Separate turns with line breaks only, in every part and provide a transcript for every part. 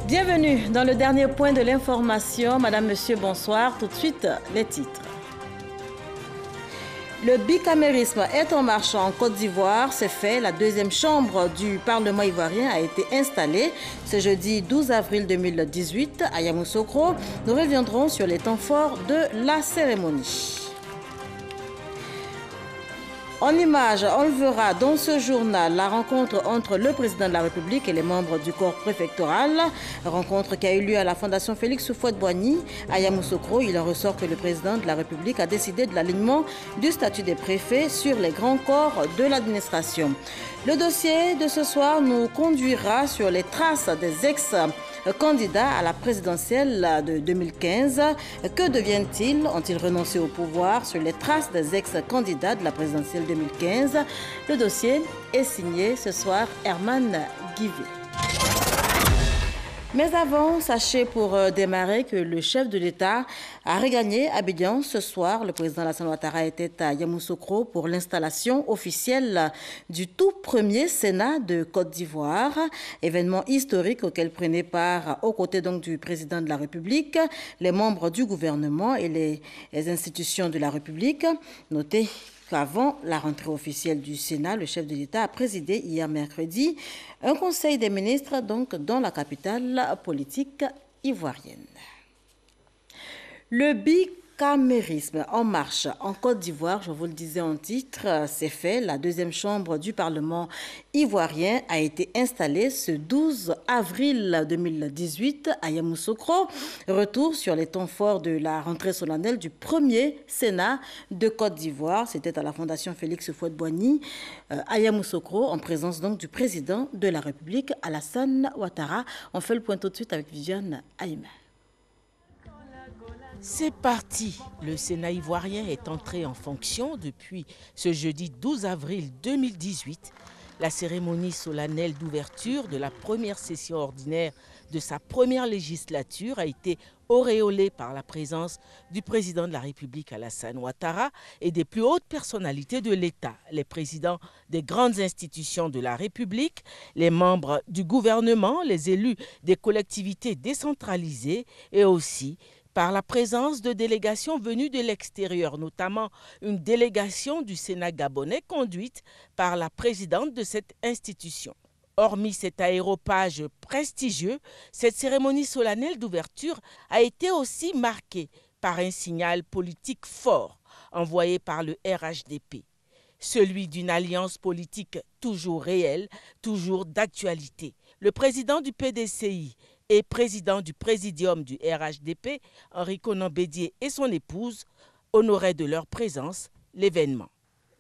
Bienvenue dans le dernier point de l'information. Madame, Monsieur, bonsoir. Tout de suite, les titres. Le bicamérisme est en marche en Côte d'Ivoire. C'est fait. La deuxième chambre du Parlement ivoirien a été installée ce jeudi 12 avril 2018 à Yamoussoukro. Nous reviendrons sur les temps forts de la cérémonie. En images, on le verra dans ce journal, la rencontre entre le président de la République et les membres du corps préfectoral. Rencontre qui a eu lieu à la Fondation Félix Houphouët-Boigny à Yamoussoukro. Il en ressort que le président de la République a décidé de l'alignement du statut des préfets sur les grands corps de l'administration. Le dossier de ce soir nous conduira sur les traces des ex-candidats à la présidentielle de 2015. Que deviennent-ils? Ont-ils renoncé au pouvoir? Sur les traces des ex-candidats de la présidentielle 2015. Le dossier est signé ce soir Herman Guivet. Mais avant, sachez pour démarrer que le chef de l'État a regagné Abidjan ce soir. Le président Alassane Ouattara était à Yamoussoukro pour l'installation officielle du tout premier Sénat de Côte d'Ivoire. Événement historique auquel prenaient part, aux côtés donc du président de la République, les membres du gouvernement et les institutions de la République. Notez qu'avant la rentrée officielle du Sénat, le chef de l'État a présidé hier mercredi un conseil des ministres donc dans la capitale politique ivoirienne. Le bicamérisme en marche en Côte d'Ivoire, je vous le disais en titre, c'est fait. La deuxième chambre du Parlement ivoirien a été installée ce 12 avril 2018 à Yamoussoukro. Retour sur les temps forts de la rentrée solennelle du premier Sénat de Côte d'Ivoire. C'était à la Fondation Félix Houphouët-Boigny à Yamoussoukro, en présence donc du président de la République, Alassane Ouattara. On fait le point tout de suite avec Viviane Aïma.
C'est parti. Le Sénat ivoirien est entré en fonction depuis ce jeudi 12 avril 2018. La cérémonie solennelle d'ouverture de la première session ordinaire de sa première législature a été auréolée par la présence du président de la République Alassane Ouattara et des plus hautes personnalités de l'État, les présidents des grandes institutions de la République, les membres du gouvernement, les élus des collectivités décentralisées et aussi par la présence de délégations venues de l'extérieur, notamment une délégation du Sénat gabonais conduite par la présidente de cette institution. Hormis cet aéropage prestigieux, cette cérémonie solennelle d'ouverture a été aussi marquée par un signal politique fort envoyé par le RHDP, celui d'une alliance politique toujours réelle, toujours d'actualité. Le président du PDCI et président du présidium du RHDP, Henri Konan Bédié et son épouse, honoraient de leur présence l'événement.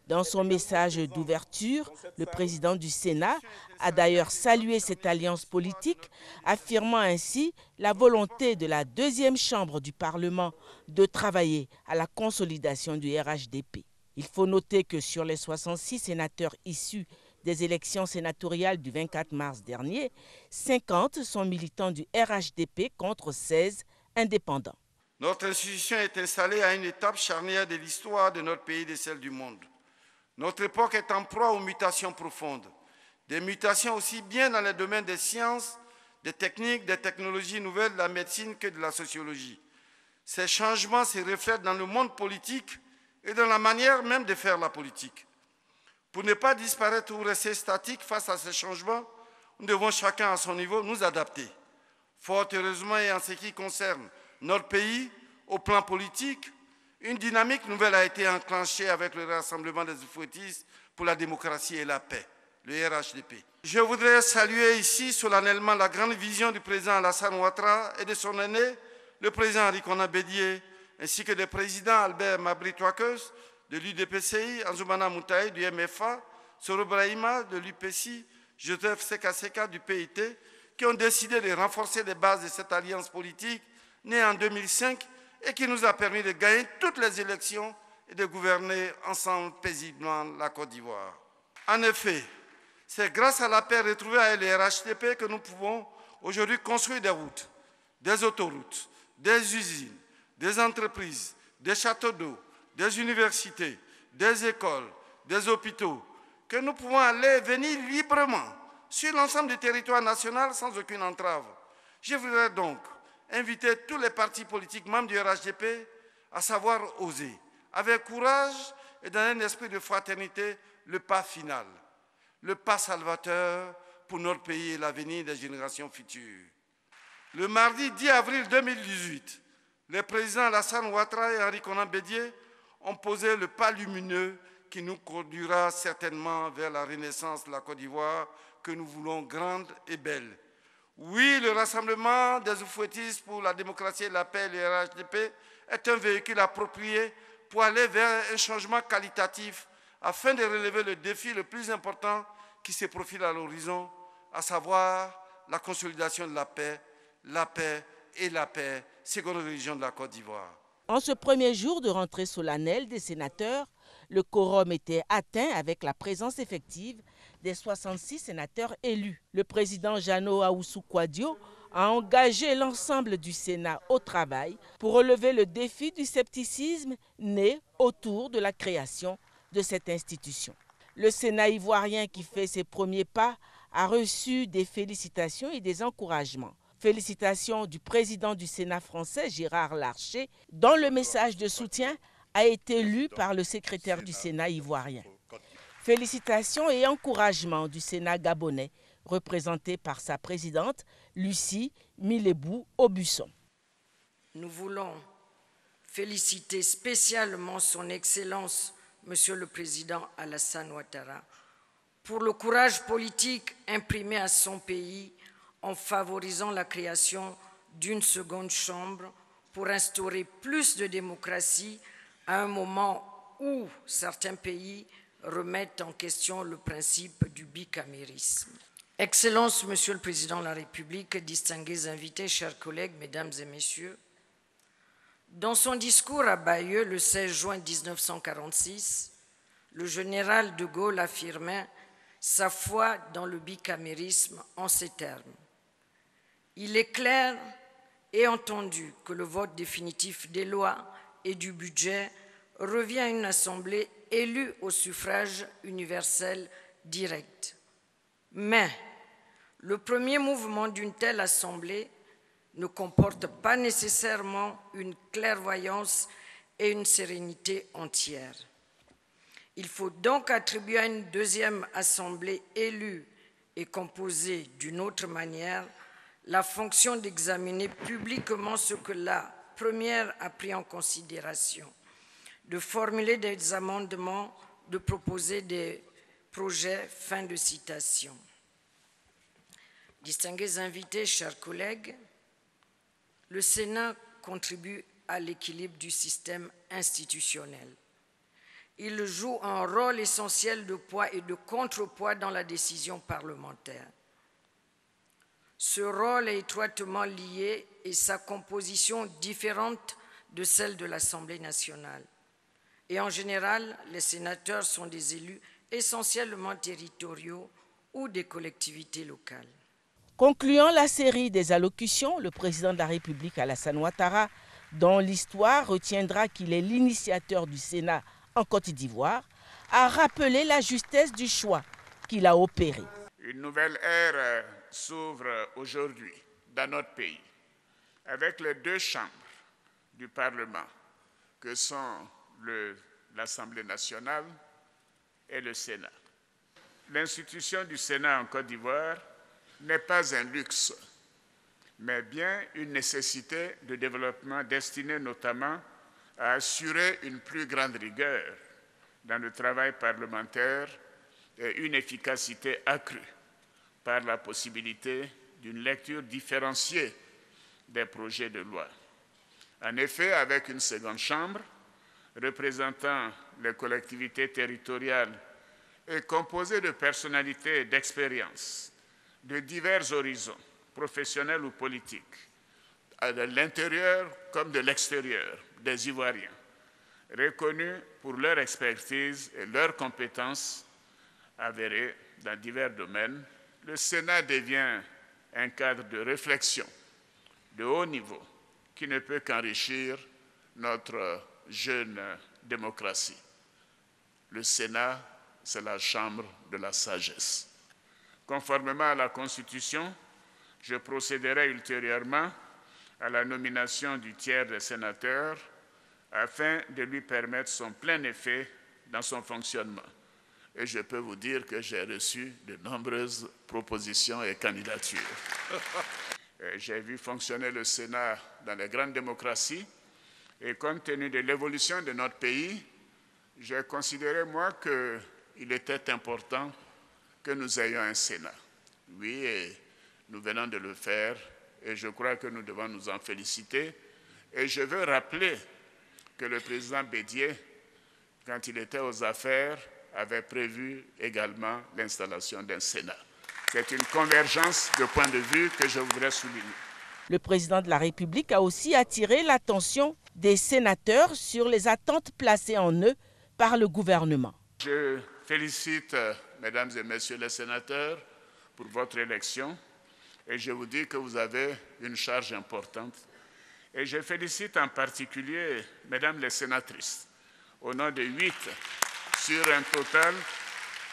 Dans son message d'ouverture, le président du Sénat a d'ailleurs salué cette alliance politique, affirmant ainsi la volonté de la deuxième chambre du Parlement de travailler à la consolidation du RHDP. Il faut noter que sur les 66 sénateurs issus des élections sénatoriales du 24 mars dernier, 50 sont militants du RHDP contre 16 indépendants.
Notre institution est installée à une étape charnière de l'histoire de notre pays et de celle du monde. Notre époque est en proie aux mutations profondes, des mutations aussi bien dans les domaines des sciences, des techniques, des technologies nouvelles, de la médecine que de la sociologie. Ces changements se reflètent dans le monde politique et dans la manière même de faire la politique. Pour ne pas disparaître ou rester statique face à ces changements, nous devons chacun à son niveau nous adapter. Fort heureusement et en ce qui concerne notre pays, au plan politique, une dynamique nouvelle a été enclenchée avec le Rassemblement des Oufouettistes pour la démocratie et la paix, le RHDP. Je voudrais saluer ici solennellement la grande vision du président Alassane Ouattara et de son aîné, le président Henri Konan Bédié, ainsi que des présidents Albert Mabry-Touakeus, de l'UDPCI, Anzoumana Moutaï du MFA, Soro Brahima de l'UPCI, Joseph Sekaseka du PIT, qui ont décidé de renforcer les bases de cette alliance politique née en 2005 et qui nous a permis de gagner toutes les élections et de gouverner ensemble paisiblement la Côte d'Ivoire. En effet, c'est grâce à la paix retrouvée avec le RHDP que nous pouvons aujourd'hui construire des routes, des autoroutes, des usines, des entreprises, des châteaux d'eau, des universités, des écoles, des hôpitaux, que nous pouvons aller et venir librement sur l'ensemble du territoire national sans aucune entrave. Je voudrais donc inviter tous les partis politiques membres du RHDP à savoir oser, avec courage et dans un esprit de fraternité, le pas final, le pas salvateur pour notre pays et l'avenir des générations futures. Le mardi 10 avril 2018, les présidents Alassane Ouattara et Henri Konan Bédié ont posé le pas lumineux qui nous conduira certainement vers la renaissance de la Côte d'Ivoire que nous voulons grande et belle. Oui, le rassemblement des oufouettistes pour la démocratie et la paix, le RHDP, est un véhicule approprié pour aller vers un changement qualitatif afin de relever le défi le plus important qui se profile à l'horizon, à savoir la consolidation de la paix et la paix, seconde religion de la Côte d'Ivoire.
En ce premier jour de rentrée solennelle des sénateurs, le quorum était atteint avec la présence effective des 66 sénateurs élus. Le président Jeannot Ahoussou-Kouadio a engagé l'ensemble du Sénat au travail pour relever le défi du scepticisme né autour de la création de cette institution. Le Sénat ivoirien qui fait ses premiers pas a reçu des félicitations et des encouragements. Félicitations du président du Sénat français, Gérard Larcher, dont le message de soutien a été lu par le secrétaire du Sénat ivoirien. Félicitations et encouragements du Sénat gabonais, représenté par sa présidente, Lucie Milebou Aubusson.
Nous voulons féliciter spécialement son Excellence, Monsieur le Président Alassane Ouattara, pour le courage politique imprimé à son pays en favorisant la création d'une seconde chambre pour instaurer plus de démocratie à un moment où certains pays remettent en question le principe du bicamérisme. Excellences, Monsieur le Président de la République, distingués invités, chers collègues, Mesdames et Messieurs, dans son discours à Bayeux le 16 juin 1946, le général de Gaulle affirmait sa foi dans le bicamérisme en ces termes. Il est clair et entendu que le vote définitif des lois et du budget revient à une assemblée élue au suffrage universel direct. Mais le premier mouvement d'une telle assemblée ne comporte pas nécessairement une clairvoyance et une sérénité entière. Il faut donc attribuer à une deuxième assemblée élue et composée d'une autre manière la fonction d'examiner publiquement ce que la première a pris en considération, de formuler des amendements, de proposer des projets. Fin de citation. Distingués invités, chers collègues, le Sénat contribue à l'équilibre du système institutionnel. Il joue un rôle essentiel de poids et de contrepoids dans la décision parlementaire. Ce rôle est étroitement lié et sa composition différente de celle de l'Assemblée nationale. Et en général, les sénateurs sont des élus essentiellement territoriaux ou des collectivités locales.
Concluant la série des allocutions, le président de la République, Alassane Ouattara, dont l'histoire retiendra qu'il est l'initiateur du Sénat en Côte d'Ivoire, a rappelé la justesse du choix qu'il a opéré.
Une nouvelle ère s'ouvre aujourd'hui dans notre pays, avec les deux chambres du Parlement, que sont l'Assemblée nationale et le Sénat. L'institution du Sénat en Côte d'Ivoire n'est pas un luxe, mais bien une nécessité de développement destinée notamment à assurer une plus grande rigueur dans le travail parlementaire et une efficacité accrue par la possibilité d'une lecture différenciée des projets de loi. En effet, avec une seconde chambre représentant les collectivités territoriales et composée de personnalités et d'expériences de divers horizons, professionnels ou politiques, de l'intérieur comme de l'extérieur des Ivoiriens, reconnus pour leur expertise et leurs compétences avérées dans divers domaines, le Sénat devient un cadre de réflexion de haut niveau qui ne peut qu'enrichir notre jeune démocratie. Le Sénat, c'est la chambre de la sagesse. Conformément à la Constitution, Je procéderai ultérieurement à la nomination du tiers des sénateurs afin de lui permettre son plein effet dans son fonctionnement. Et je peux vous dire que j'ai reçu de nombreuses propositions et candidatures. J'ai vu fonctionner le Sénat dans les grandes démocraties et compte tenu de l'évolution de notre pays, j'ai considéré, moi, qu'il était important que nous ayons un Sénat. Oui, et nous venons de le faire et je crois que nous devons nous en féliciter. Et je veux rappeler que le président Bédié, quand il était aux affaires, avait prévu également l'installation d'un Sénat. C'est une convergence de points de vue que je voudrais souligner.
Le président de la République a aussi attiré l'attention des sénateurs sur les attentes placées en eux par le gouvernement.
Je félicite, mesdames et messieurs les sénateurs, pour votre élection et je vous dis que vous avez une charge importante. Et je félicite en particulier, mesdames les sénatrices, au nom de 8 sur un total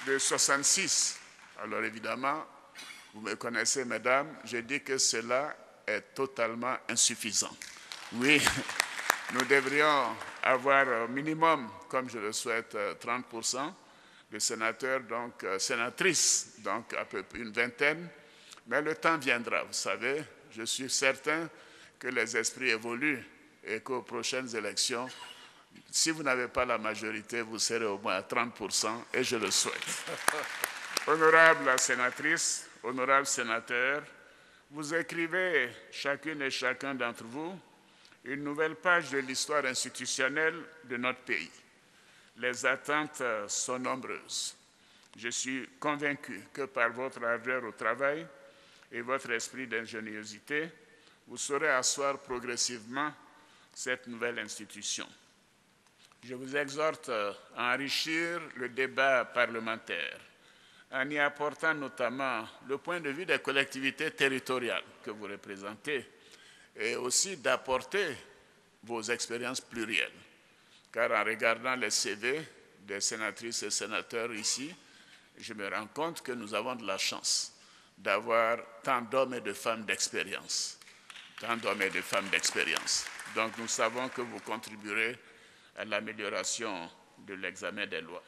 de 66. Alors évidemment, vous me connaissez, mesdames, je dis que cela est totalement insuffisant. Oui, nous devrions avoir au minimum, comme je le souhaite, 30% de sénateurs, donc sénatrices, donc à peu près une vingtaine. Mais le temps viendra, vous savez, je suis certain que les esprits évoluent et qu'aux prochaines élections, si vous n'avez pas la majorité, vous serez au moins à 30% et je le souhaite. Honorable sénatrice, honorable sénateur, vous écrivez, chacune et chacun d'entre vous, une nouvelle page de l'histoire institutionnelle de notre pays. Les attentes sont nombreuses. Je suis convaincu que par votre ardeur au travail et votre esprit d'ingéniosité, vous saurez asseoir progressivement cette nouvelle institution. Je vous exhorte à enrichir le débat parlementaire en y apportant notamment le point de vue des collectivités territoriales que vous représentez et aussi d'apporter vos expériences plurielles. Car en regardant les CV des sénatrices et sénateurs ici, je me rends compte que nous avons de la chance d'avoir tant d'hommes et de femmes d'expérience. Tant d'hommes et de femmes d'expérience. Donc nous savons que vous contribuerez à l'amélioration de l'examen des lois.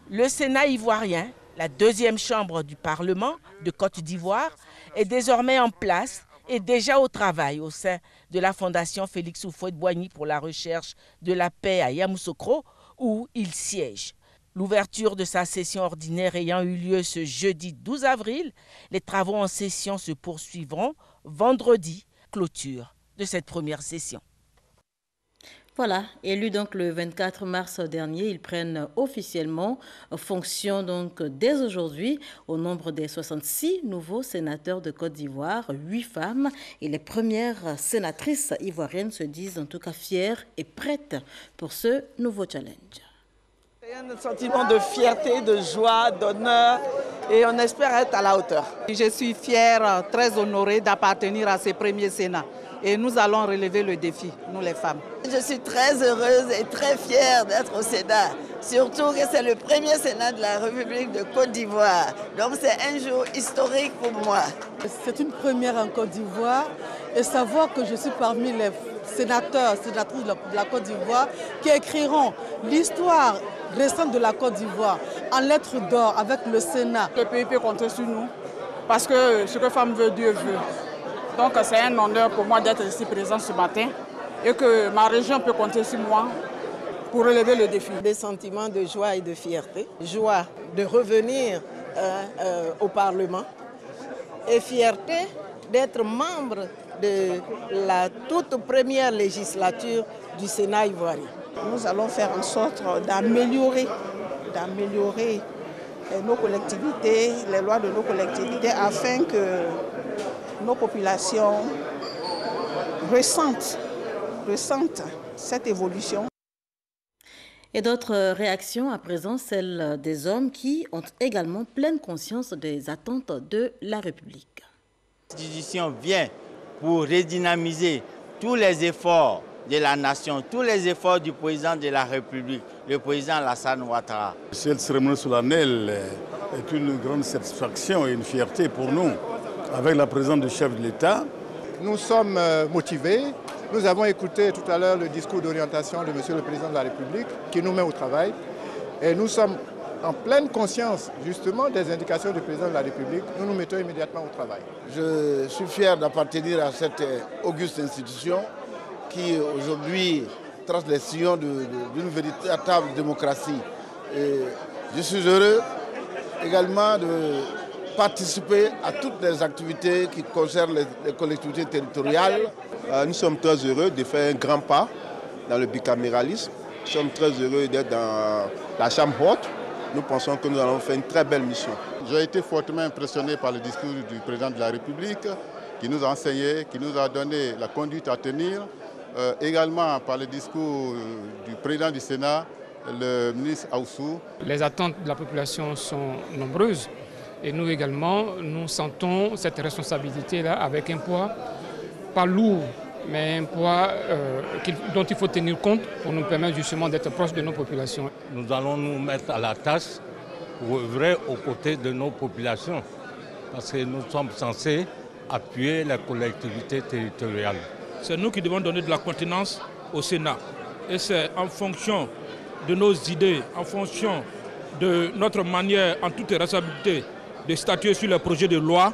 Le Sénat ivoirien, la deuxième chambre du Parlement de Côte d'Ivoire, est désormais en place et déjà au travail au sein de la Fondation Félix Houphouët-Boigny pour la recherche de la paix à Yamoussoukro, où il siège. L'ouverture de sa session ordinaire ayant eu lieu ce jeudi 12 avril, les travaux en session se poursuivront vendredi, clôture de cette première session.
Voilà, élus donc le 24 mars dernier, ils prennent officiellement fonction donc dès aujourd'hui au nombre des 66 nouveaux sénateurs de Côte d'Ivoire, 8 femmes et les premières sénatrices ivoiriennes se disent en tout cas fières et prêtes pour ce nouveau challenge.
C'est un sentiment de fierté, de joie, d'honneur et on espère être à la hauteur. Je suis fière, très honorée d'appartenir à ces premiers sénats. Et nous allons relever le défi, nous les femmes.
Je suis très heureuse et très fière d'être au Sénat. Surtout que c'est le premier Sénat de la République de Côte d'Ivoire. Donc c'est un jour historique pour moi.
C'est une première en Côte d'Ivoire et savoir que je suis parmi les sénateurs, sénatrices de la Côte d'Ivoire qui écriront l'histoire récente de la Côte d'Ivoire en lettres d'or avec le Sénat.
Le pays peut compter sur nous parce que ce que femme veut, Dieu veut. Donc c'est un honneur pour moi d'être ici présent ce matin et que ma région peut compter sur moi pour relever le défi.
Des sentiments de joie et de fierté. Joie de revenir au Parlement et fierté d'être membre de la toute première législature du Sénat ivoirien. Nous allons faire en sorte d'améliorer nos collectivités, les lois de nos collectivités afin que nos populations ressentent cette évolution.
Et d'autres réactions à présent, celles des hommes qui ont également pleine conscience des attentes de la République.
L'institution vient pour redynamiser tous les efforts de la nation, tous les efforts du président de la République, le président Alassane Ouattara.
Cette cérémonie solennelle est une grande satisfaction et une fierté pour nous, avec la présence du chef de l'État.
Nous sommes motivés. Nous avons écouté tout à l'heure le discours d'orientation de M. le Président de la République qui nous met au travail. Et nous sommes en pleine conscience justement des indications du Président de la République. Nous nous mettons immédiatement au travail.
Je suis fier d'appartenir à cette auguste institution qui aujourd'hui trace les sillons d'une véritable démocratie. Et je suis heureux également de participer à toutes les activités qui concernent les collectivités territoriales.
Nous sommes très heureux de faire un grand pas dans le bicaméralisme. Nous sommes très heureux d'être dans la Chambre haute. Nous pensons que nous allons faire une très belle mission.
J'ai été fortement impressionné par le discours du Président de la République qui nous a enseigné, qui nous a donné la conduite à tenir. Également par le discours du Président du Sénat, le ministre Aoussou.
Les attentes de la population sont nombreuses et nous également, nous sentons cette responsabilité-là avec un poids pas lourd, mais un poids dont il faut tenir compte pour nous permettre justement d'être proches de nos populations.
Nous allons nous mettre à la tâche pour œuvrer aux côtés de nos populations parce que nous sommes censés appuyer les collectivités territoriales.
C'est nous qui devons donner de la contenance au Sénat et c'est en fonction de nos idées, en fonction de notre manière en toute responsabilité de statuer sur les projets de loi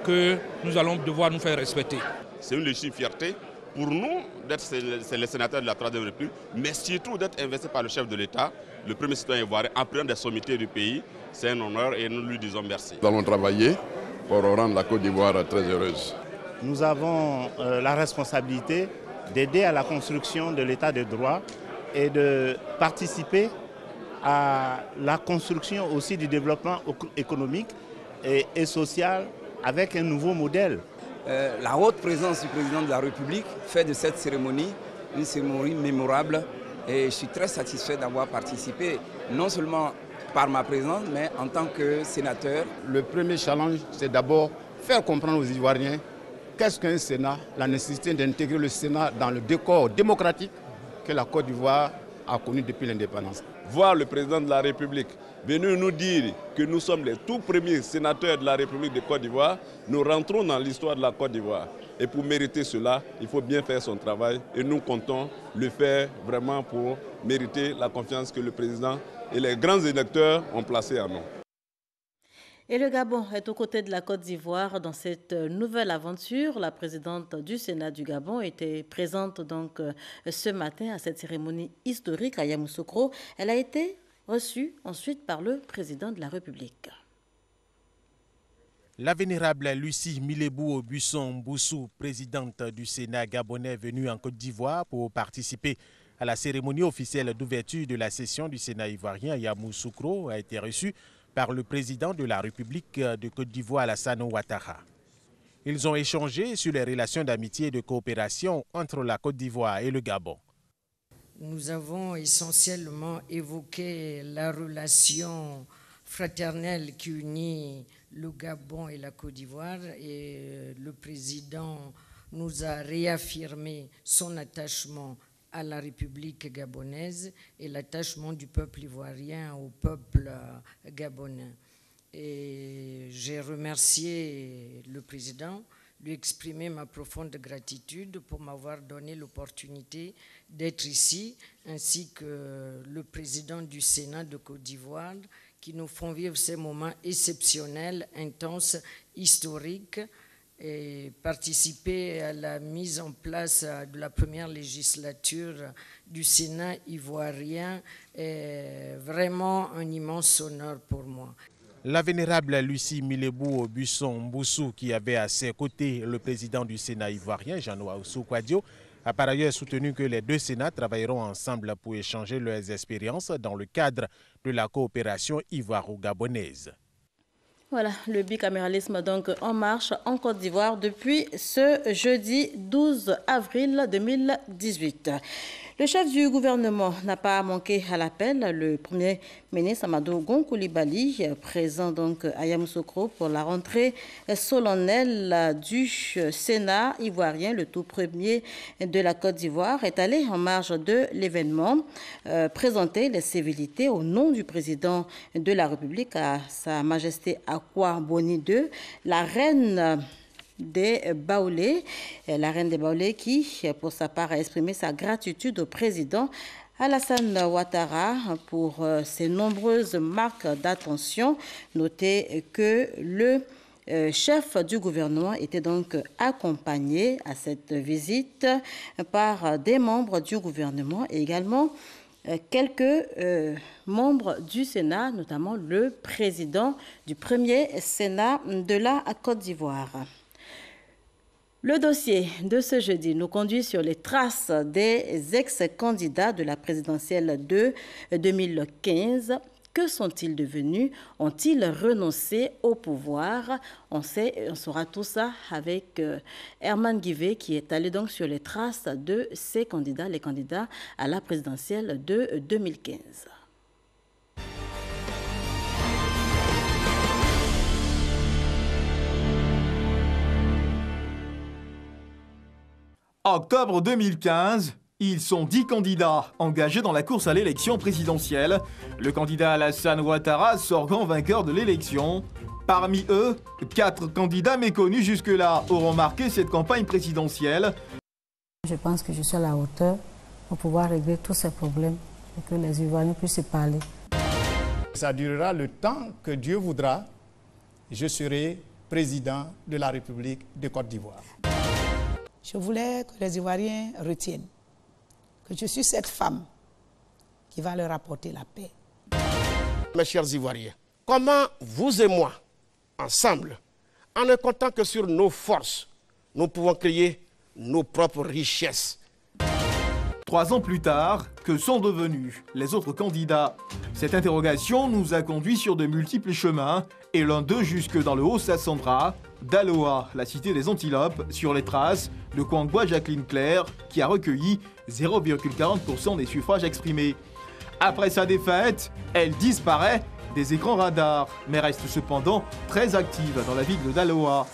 que nous allons devoir nous faire respecter.
C'est une légitime fierté pour nous d'être les sénateurs de la Troisième République, mais surtout d'être investis par le chef de l'État, le premier citoyen ivoirien, en prenant des sommités du pays. C'est un honneur et nous lui disons merci.
Nous allons travailler pour rendre la Côte d'Ivoire très heureuse.
Nous avons la responsabilité d'aider à la construction de l'État de droit et de participer à la construction aussi du développement économique et social avec un nouveau modèle.
La haute présence du Président de la République fait de cette cérémonie une cérémonie mémorable et je suis très satisfait d'avoir participé, non seulement par ma présence, mais en tant que sénateur.
Le premier challenge, c'est d'abord faire comprendre aux Ivoiriens qu'est-ce qu'un Sénat, la nécessité d'intégrer le Sénat dans le décor démocratique que la Côte d'Ivoire a connu depuis l'indépendance.
Voir le président de la République venir nous dire que nous sommes les tout premiers sénateurs de la République de Côte d'Ivoire, nous rentrons dans l'histoire de la Côte d'Ivoire. Et pour mériter cela, il faut bien faire son travail et nous comptons le faire vraiment pour mériter la confiance que le président et les grands électeurs ont placée en nous.
Et le Gabon est aux côtés de la Côte d'Ivoire dans cette nouvelle aventure. La présidente du Sénat du Gabon était présente donc ce matin à cette cérémonie historique à Yamoussoukro. Elle a été reçue ensuite par le président de la République.
La vénérable Lucie Milebou Busson-Boussou, présidente du Sénat gabonais venue en Côte d'Ivoire pour participer à la cérémonie officielle d'ouverture de la session du Sénat ivoirien à Yamoussoukro, a été reçue par le président de la République de Côte d'Ivoire, Alassane Ouattara. Ils ont échangé sur les relations d'amitié et de coopération entre la Côte d'Ivoire et le Gabon.
Nous avons essentiellement évoqué la relation fraternelle qui unit le Gabon et la Côte d'Ivoire et le président nous a réaffirmé son attachement à la République gabonaise et l'attachement du peuple ivoirien au peuple gabonais. Et j'ai remercié le président, lui exprimer ma profonde gratitude pour m'avoir donné l'opportunité d'être ici, ainsi que le président du Sénat de Côte d'Ivoire, qui nous font vivre ces moments exceptionnels, intenses, historiques, et participer à la mise en place de la première législature du Sénat ivoirien est vraiment un immense honneur pour moi.
La vénérable Lucie Milebou Busson-Boussou, qui avait à ses côtés le président du Sénat ivoirien, Jean-Noël Oussou-Kouadio, a par ailleurs soutenu que les deux Sénats travailleront ensemble pour échanger leurs expériences dans le cadre de la coopération ivoiro-gabonaise.
Voilà, le bicaméralisme donc en marche en Côte d'Ivoire depuis ce jeudi 12 avril 2018. Le chef du gouvernement n'a pas manqué à l'appel. Le Premier ministre Amadou Gon Coulibaly, présent donc à Yamoussoukro pour la rentrée solennelle du Sénat ivoirien, le tout premier de la Côte d'Ivoire, est allé en marge de l'événement présenter les civilités au nom du président de la République à Sa Majesté Akwa Boni II, la reine des Baoulés. La reine des Baoulés qui, pour sa part, a exprimé sa gratitude au président Alassane Ouattara pour ses nombreuses marques d'attention. Notez que le chef du gouvernement était donc accompagné à cette visite par des membres du gouvernement et également quelques membres du Sénat, notamment le président du premier Sénat de la Côte d'Ivoire. Le dossier de ce jeudi nous conduit sur les traces des ex-candidats de la présidentielle de 2015. Que sont-ils devenus? Ont-ils renoncé au pouvoir? On saura tout ça avec Herman Guivet qui est allé donc sur les traces de ces candidats, les candidats à la présidentielle de 2015.
Octobre 2015, ils sont 10 candidats engagés dans la course à l'élection présidentielle. Le candidat Alassane Ouattara sort grand vainqueur de l'élection. Parmi eux, 4 candidats méconnus jusque-là auront marqué cette campagne présidentielle.
Je pense que je suis à la hauteur pour pouvoir régler tous ces problèmes et que les Ivoiriens puissent se parler.
Ça durera le temps que Dieu voudra. Je serai président de la République de Côte d'Ivoire.
Je voulais que les Ivoiriens retiennent que je suis cette femme qui va leur apporter la paix.
Mes chers Ivoiriens, comment vous et moi, ensemble, en ne comptant que sur nos forces, nous pouvons créer nos propres richesses?
3 ans plus tard, que sont devenus les autres candidats? Cette interrogation nous a conduits sur de multiples chemins, et l'un d'eux jusque dans le Haut-Sassandra, d'Aloa, la cité des Antilopes, sur les traces de Kwangwa Jacqueline Claire, qui a recueilli 0,40% des suffrages exprimés. Après sa défaite, elle disparaît des écrans radars, mais reste cependant très active dans la ville de Daloa.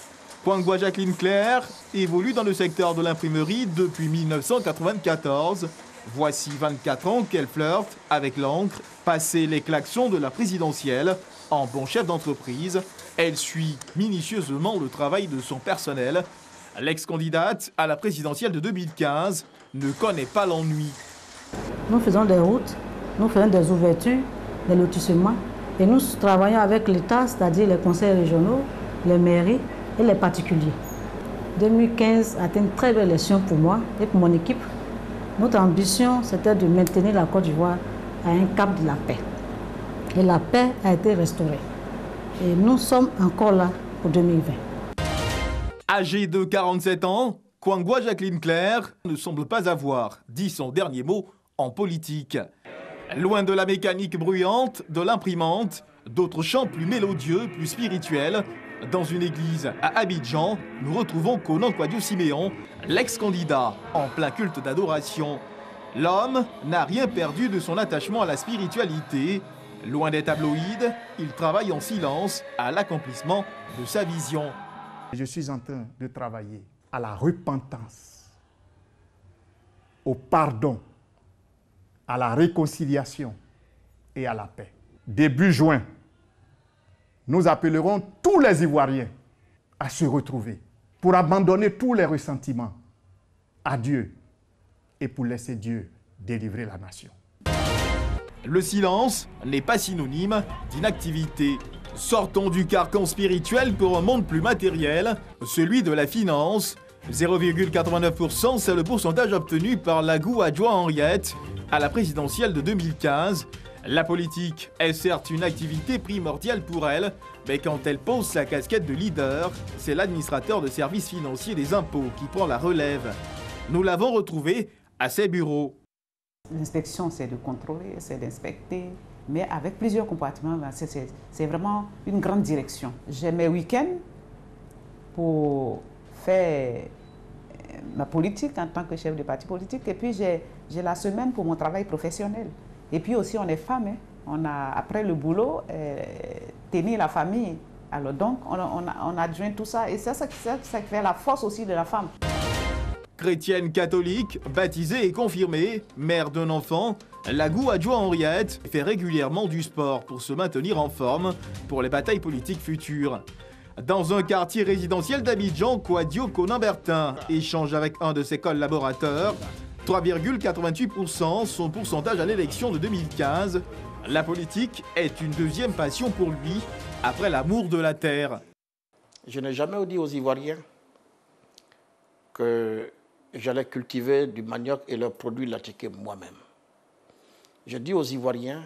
Kwangwa Jacqueline Claire évolue dans le secteur de l'imprimerie depuis 1994. Voici 24 ans qu'elle flirte avec l'encre, passé les klaxons de la présidentielle. En bon chef d'entreprise, elle suit minutieusement le travail de son personnel. L'ex-candidate à la présidentielle de 2015 ne connaît pas l'ennui.
Nous faisons des routes, nous faisons des ouvertures, des lotissements et nous travaillons avec l'État, c'est-à-dire les conseils régionaux, les mairies et les particuliers. 2015 a été une très belle élection pour moi et pour mon équipe. Notre ambition, c'était de maintenir la Côte d'Ivoire à un cap de la paix. Et la paix a été restaurée. Et nous sommes encore là pour 2020.
Âgée de 47 ans, Kwangwa Jacqueline Claire ne semble pas avoir dit son dernier mot en politique. Loin de la mécanique bruyante, de l'imprimante, d'autres chants plus mélodieux, plus spirituels. Dans une église à Abidjan, nous retrouvons Konan Kouadio Siméon, l'ex-candidat en plein culte d'adoration. L'homme n'a rien perdu de son attachement à la spiritualité. Loin des tabloïds, il travaille en silence à l'accomplissement de sa vision.
Je suis en train de travailler à la repentance, au pardon, à la réconciliation et à la paix. Début juin, nous appellerons tous les Ivoiriens à se retrouver pour abandonner tous les ressentiments à Dieu et pour laisser Dieu délivrer la nation.
Le silence n'est pas synonyme d'inactivité. Sortons du carcan spirituel pour un monde plus matériel, celui de la finance. 0,89%, c'est le pourcentage obtenu par Lagou Adjoa Henriette à la présidentielle de 2015. La politique est certes une activité primordiale pour elle, mais quand elle pose sa casquette de leader, c'est l'administrateur de services financiers des impôts qui prend la relève. Nous l'avons retrouvée à ses bureaux.
L'inspection, c'est de contrôler, c'est d'inspecter, mais avec plusieurs compartiments, c'est vraiment une grande direction. J'ai mes week-ends pour faire ma politique en tant que chef de parti politique. Et puis, j'ai la semaine pour mon travail professionnel. Et puis aussi, on est femme. Hein. On a, après le boulot, tenir la famille. Alors donc, on adjoint tout ça. Et c'est ça qui fait la force aussi de la femme.
Chrétienne catholique, baptisée et confirmée, mère d'un enfant, Lagou adjoint Henriette fait régulièrement du sport pour se maintenir en forme pour les batailles politiques futures. Dans un quartier résidentiel d'Abidjan, Kouadio Konan-Bertin échange avec un de ses collaborateurs. 3,88% son pourcentage à l'élection de 2015. La politique est une deuxième passion pour lui, après l'amour de la terre.
Je n'ai jamais dit aux Ivoiriens que j'allais cultiver du manioc et leur produit l'attiquer moi-même. Je dis aux Ivoiriens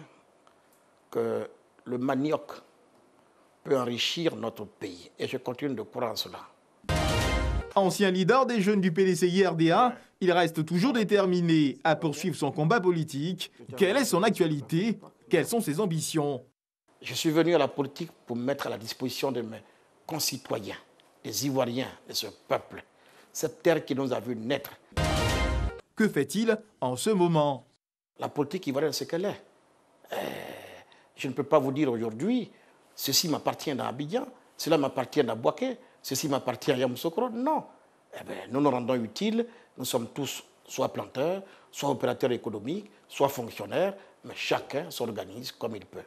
que le manioc peut enrichir notre pays et je continue de croire en cela.
Ancien leader des jeunes du PDCI-RDA, il reste toujours déterminé à poursuivre son combat politique. Quelle est son actualité? Quelles sont ses ambitions?
Je suis venu à la politique pour mettre à la disposition de mes concitoyens, des Ivoiriens, de ce peuple, cette terre qui nous a vu naître.
Que fait-il en ce moment?
La politique ivoirienne, c'est ce qu'elle est. Je ne peux pas vous dire aujourd'hui, ceci m'appartient à Abidjan, cela m'appartient à Bouaké, ceci m'appartient à Yamoussoukro. Non. Nous nous rendons utiles, nous sommes tous soit planteurs, soit opérateurs économiques, soit fonctionnaires, mais chacun s'organise comme il peut.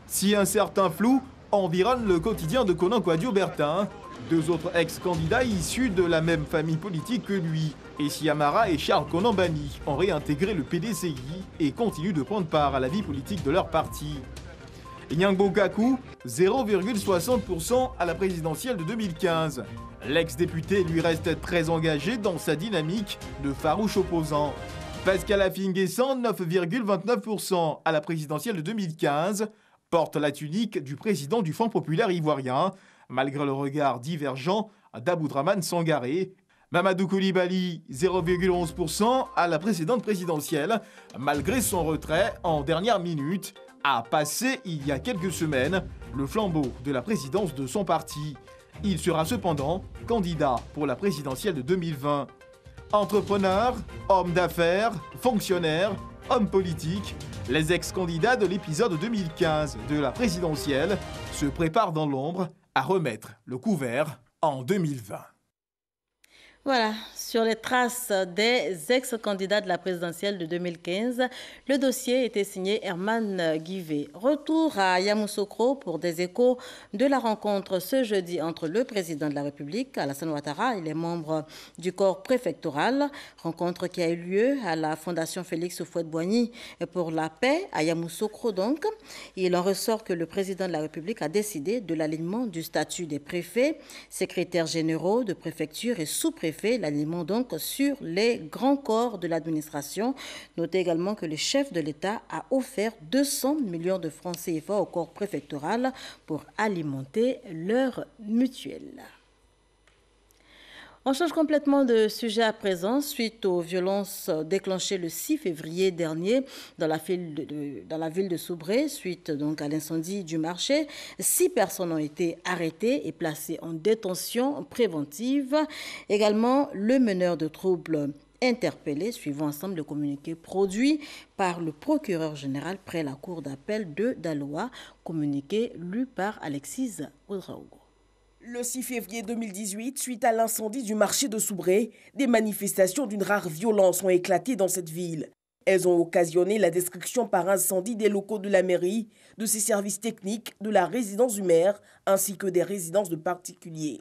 Si un certain flou environne le quotidien de Konan Kouadio-Bertin, deux autres ex-candidats issus de la même famille politique que lui, Essi Amara et Charles Konan-Banny, ont réintégré le PDCI et continuent de prendre part à la vie politique de leur parti. Nyangbo Kakou, 0,60% à la présidentielle de 2015. L'ex-député lui reste très engagé dans sa dynamique de farouche opposant. Pascal Affi-N'Guessan, 9,29% à la présidentielle de 2015, porte la tunique du président du Front populaire ivoirien, malgré le regard divergent d'Aboudraman Sangaré. Mamadou Koulibaly, 0,11% à la précédente présidentielle, malgré son retrait en dernière minute, a passé il y a quelques semaines le flambeau de la présidence de son parti. Il sera cependant candidat pour la présidentielle de 2020. Entrepreneurs, hommes d'affaires, fonctionnaires, hommes politiques, les ex-candidats de l'épisode 2015 de la présidentielle se préparent dans l'ombre à remettre le couvert en 2020.
Voilà, sur les traces des ex-candidats de la présidentielle de 2015, le dossier était signé Herman Guivet. Retour à Yamoussoukro pour des échos de la rencontre ce jeudi entre le président de la République, Alassane Ouattara, et les membres du corps préfectoral. Rencontre qui a eu lieu à la Fondation Félix Houphouët-Boigny pour la paix, à Yamoussoukro donc. Il en ressort que le président de la République a décidé de l'alignement du statut des préfets, secrétaires généraux de préfecture et sous-préfets, l'alignement donc sur les grands corps de l'administration. Notez également que le chef de l'État a offert 200 millions de francs CFA au corps préfectoral pour alimenter leur mutuelle. On change complètement de sujet à présent. Suite aux violences déclenchées le 6 février dernier dans la ville de Soubré, suite donc à l'incendie du marché, 6 personnes ont été arrêtées et placées en détention préventive. Également, le meneur de troubles interpellé, suivant ensemble le communiqué produit par le procureur général près la cour d'appel de Daloa, communiqué lu par Alexis Ouedraogo.
Le 6 février 2018, suite à l'incendie du marché de Soubré, des manifestations d'une rare violence ont éclaté dans cette ville. Elles ont occasionné la destruction par incendie des locaux de la mairie, de ses services techniques, de la résidence du maire, ainsi que des résidences de particuliers.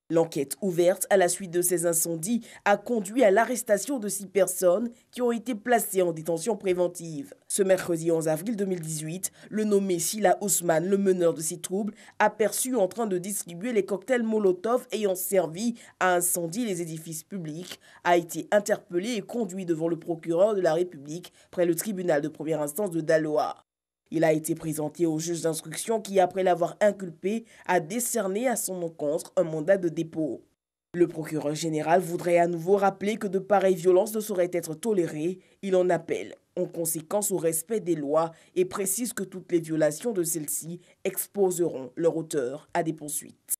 L'enquête ouverte à la suite de ces incendies a conduit à l'arrestation de 6 personnes qui ont été placées en détention préventive. Ce mercredi 11 avril 2018, le nommé Sila Ousmane, le meneur de ces troubles, aperçu en train de distribuer les cocktails Molotov ayant servi à incendier les édifices publics, a été interpellé et conduit devant le procureur de la République près le tribunal de première instance de Daloa. Il a été présenté au juge d'instruction qui, après l'avoir inculpé, a décerné à son encontre un mandat de dépôt. Le procureur général voudrait à nouveau rappeler que de pareilles violences ne sauraient être tolérées. Il en appelle en conséquence au respect des lois et précise que toutes les violations de celles-ci exposeront leur auteur à des poursuites.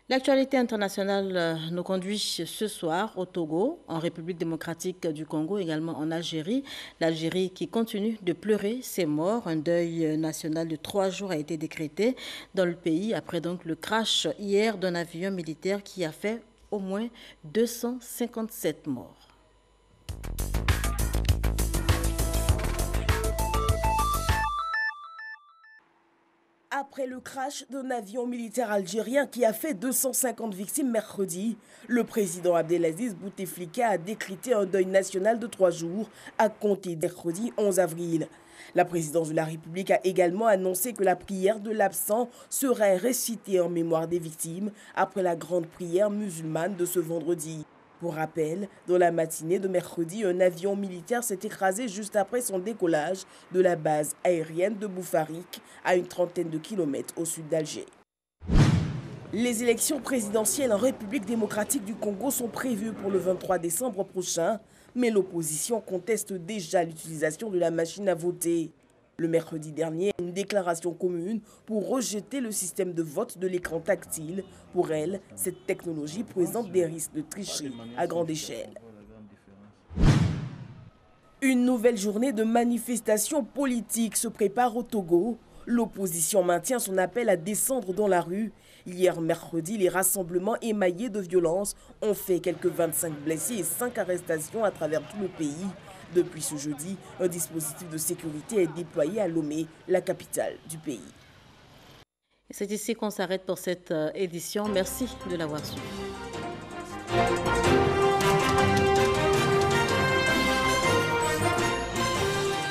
L'actualité internationale nous conduit ce soir au Togo, en République démocratique du Congo, également en Algérie. L'Algérie qui continue de pleurer ses morts. Un deuil national de 3 jours a été décrété dans le pays après donc le crash hier d'un avion militaire qui a fait au moins 257 morts.
Après le crash d'un avion militaire algérien qui a fait 250 victimes mercredi, le président Abdelaziz Bouteflika a décrété un deuil national de 3 jours à compter mercredi 11 avril. La présidence de la République a également annoncé que la prière de l'absent serait récitée en mémoire des victimes après la grande prière musulmane de ce vendredi. Pour rappel, dans la matinée de mercredi, un avion militaire s'est écrasé juste après son décollage de la base aérienne de Boufarik, à une trentaine de kilomètres au sud d'Alger. Les élections présidentielles en République démocratique du Congo sont prévues pour le 23 décembre prochain, mais l'opposition conteste déjà l'utilisation de la machine à voter. Le mercredi dernier, une déclaration commune pour rejeter le système de vote de l'écran tactile. Pour elle, cette technologie présente des risques de tricherie à grande échelle. Une nouvelle journée de manifestations politiques se prépare au Togo. L'opposition maintient son appel à descendre dans la rue. Hier mercredi, les rassemblements émaillés de violence ont fait quelques 25 blessés et 5 arrestations à travers tout le pays. Depuis ce jeudi, un dispositif de sécurité est déployé à Lomé, la capitale du pays.
C'est ici qu'on s'arrête pour cette édition. Merci de l'avoir suivi.